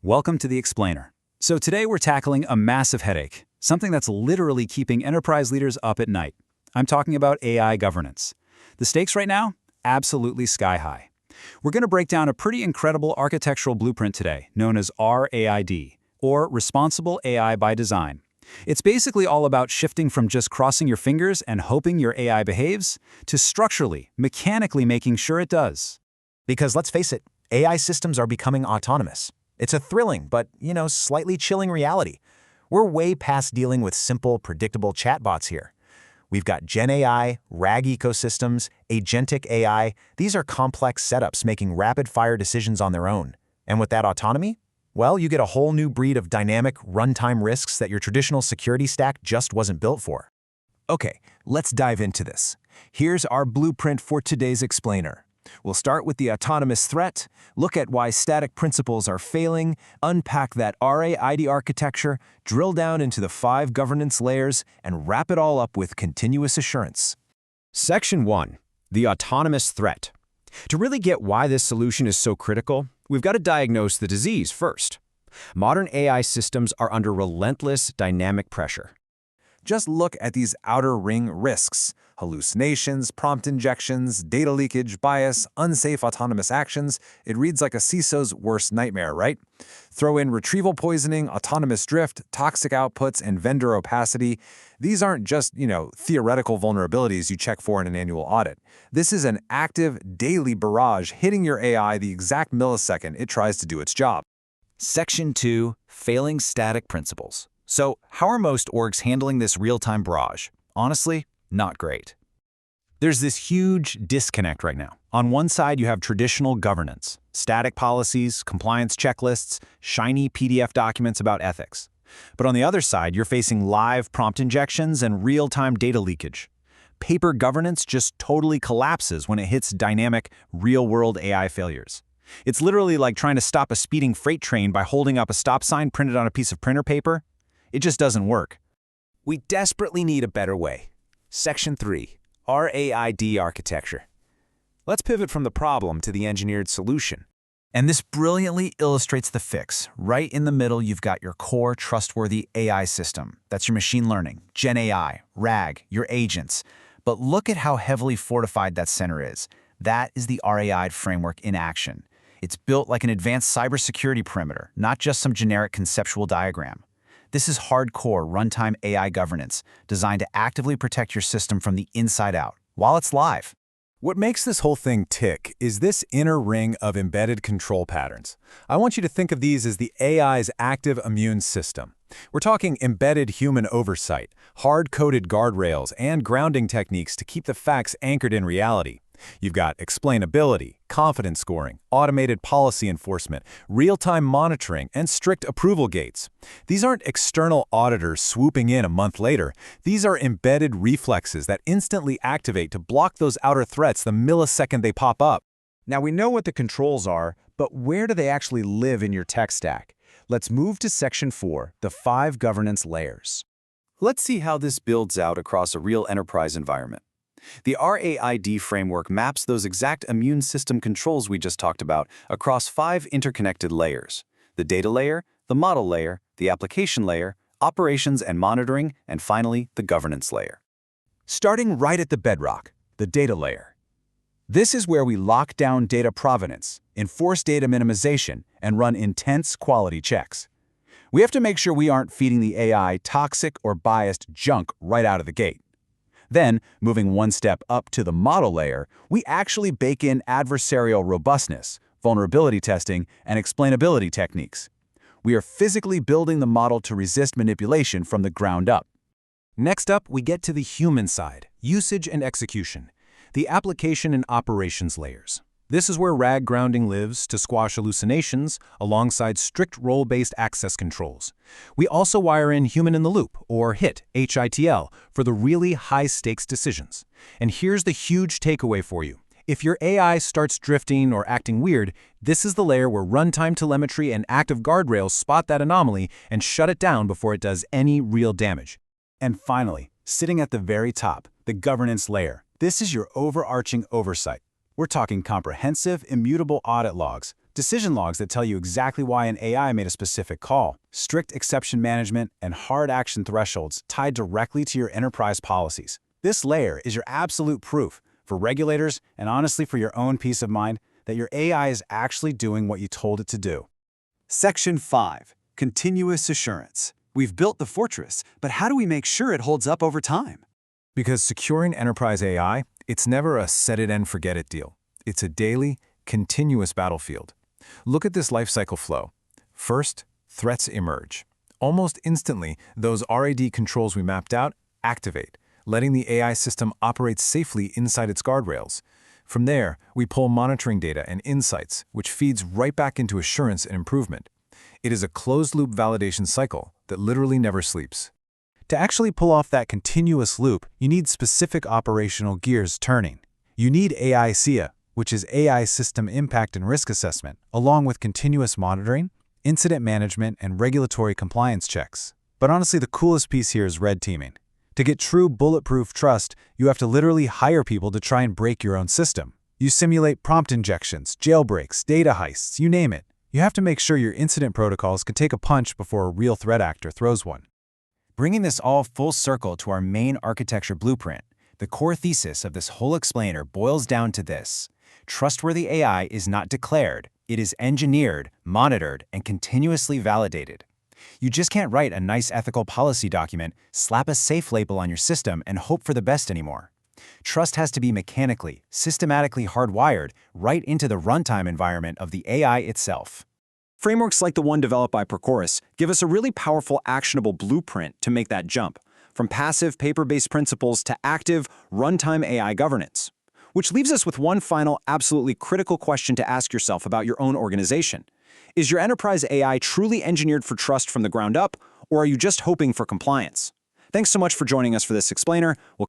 Welcome to the Explainer. So today we're tackling a massive headache, something that's literally keeping enterprise leaders up at night. I'm talking about AI governance. The stakes right now? Absolutely sky high. We're going to break down a pretty incredible architectural blueprint today, known as RAID, or Responsible AI by Design. It's basically all about shifting from just crossing your fingers and hoping your AI behaves, to structurally, mechanically making sure it does. Because let's face it, AI systems are becoming autonomous. It's a thrilling, but, slightly chilling reality. We're way past dealing with simple, predictable chatbots here. We've got Gen AI, RAG ecosystems, agentic AI. These are complex setups making rapid-fire decisions on their own. And with that autonomy, well, you get a whole new breed of dynamic, runtime risks that your traditional security stack just wasn't built for. Okay, let's dive into this. Here's our blueprint for today's explainer. We'll start with the autonomous threat, look at why static principles are failing, unpack that RAID architecture, drill down into the 5 governance layers, and wrap it all up with continuous assurance. Section 1. The autonomous threat. To really get why this solution is so critical, we've got to diagnose the disease first. Modern AI systems are under relentless dynamic pressure. Just look at these outer ring risks: hallucinations, prompt injections, data leakage, bias, unsafe autonomous actions. It reads like a CISO's worst nightmare, right? Throw in retrieval poisoning, autonomous drift, toxic outputs, and vendor opacity. These aren't just, theoretical vulnerabilities you check for in an annual audit. This is an active, daily barrage hitting your AI the exact millisecond it tries to do its job. Section 2. Failing static principles. So, how are most orgs handling this real-time barrage? Honestly, not great. There's this huge disconnect right now. On one side, you have traditional governance, static policies, compliance checklists, shiny PDF documents about ethics. But on the other side, you're facing live prompt injections and real-time data leakage. Paper governance just totally collapses when it hits dynamic, real-world AI failures. It's literally like trying to stop a speeding freight train by holding up a stop sign printed on a piece of printer paper. It just doesn't work. We desperately need a better way. Section 3. RAID architecture. Let's pivot from the problem to the engineered solution. And this brilliantly illustrates the fix. Right in the middle, you've got your core trustworthy AI system. That's your machine learning, Gen AI, RAG, your agents. But look at how heavily fortified that center is. That is the RAID framework in action. It's built like an advanced cybersecurity perimeter, not just some generic conceptual diagram. This is hardcore runtime AI governance, designed to actively protect your system from the inside out, while it's live. What makes this whole thing tick is this inner ring of embedded control patterns. I want you to think of these as the AI's active immune system. We're talking embedded human oversight, hard-coded guardrails, and grounding techniques to keep the facts anchored in reality. You've got explainability, confidence scoring, automated policy enforcement, real-time monitoring, and strict approval gates. These aren't external auditors swooping in a month later. These are embedded reflexes that instantly activate to block those outer threats the millisecond they pop up. Now we know what the controls are, but where do they actually live in your tech stack? Let's move to Section 4, the 5 governance layers. Let's see how this builds out across a real enterprise environment. The RAID framework maps those exact immune system controls we just talked about across 5 interconnected layers: the data layer, the model layer, the application layer, operations and monitoring, and finally, the governance layer. Starting right at the bedrock, the data layer. This is where we lock down data provenance, enforce data minimization, and run intense quality checks. We have to make sure we aren't feeding the AI toxic or biased junk right out of the gate. Then, moving one step up to the model layer, we actually bake in adversarial robustness, vulnerability testing, and explainability techniques. We are physically building the model to resist manipulation from the ground up. Next up, we get to the human side, usage and execution, the application and operations layers. This is where RAG grounding lives to squash hallucinations alongside strict role-based access controls. We also wire in human-in-the-loop, or HIT, for the really high-stakes decisions. And here's the huge takeaway for you. If your AI starts drifting or acting weird, this is the layer where runtime telemetry and active guardrails spot that anomaly and shut it down before it does any real damage. And finally, sitting at the very top, the governance layer. This is your overarching oversight. We're talking comprehensive, immutable audit logs, decision logs that tell you exactly why an AI made a specific call, strict exception management, and hard action thresholds tied directly to your enterprise policies. This layer is your absolute proof for regulators and honestly for your own peace of mind that your AI is actually doing what you told it to do. Section 5. Continuous assurance. We've built the fortress, but how do we make sure it holds up over time? Because securing enterprise AI, it's never a set-it-and-forget-it deal. It's a daily, continuous battlefield. Look at this lifecycle flow. First, threats emerge. Almost instantly, those RAD controls we mapped out activate, letting the AI system operate safely inside its guardrails. From there, we pull monitoring data and insights, which feeds right back into assurance and improvement. It is a closed-loop validation cycle that literally never sleeps. To actually pull off that continuous loop, you need specific operational gears turning. You need AI SIA, which is AI System Impact and Risk Assessment, along with continuous monitoring, incident management, and regulatory compliance checks. But honestly, the coolest piece here is red teaming. To get true bulletproof trust, you have to literally hire people to try and break your own system. You simulate prompt injections, jailbreaks, data heists, you name it. You have to make sure your incident protocols can take a punch before a real threat actor throws one. Bringing this all full circle to our main architecture blueprint, the core thesis of this whole explainer boils down to this. Trustworthy AI is not declared, it is engineered, monitored, and continuously validated. You just can't write a nice ethical policy document, slap a safe label on your system, and hope for the best anymore. Trust has to be mechanically, systematically hardwired right into the runtime environment of the AI itself. Frameworks like the one developed by Prochorus give us a really powerful, actionable blueprint to make that jump, from passive, paper-based principles to active, runtime AI governance. Which leaves us with one final, absolutely critical question to ask yourself about your own organization. Is your enterprise AI truly engineered for trust from the ground up, or are you just hoping for compliance? Thanks so much for joining us for this explainer. We'll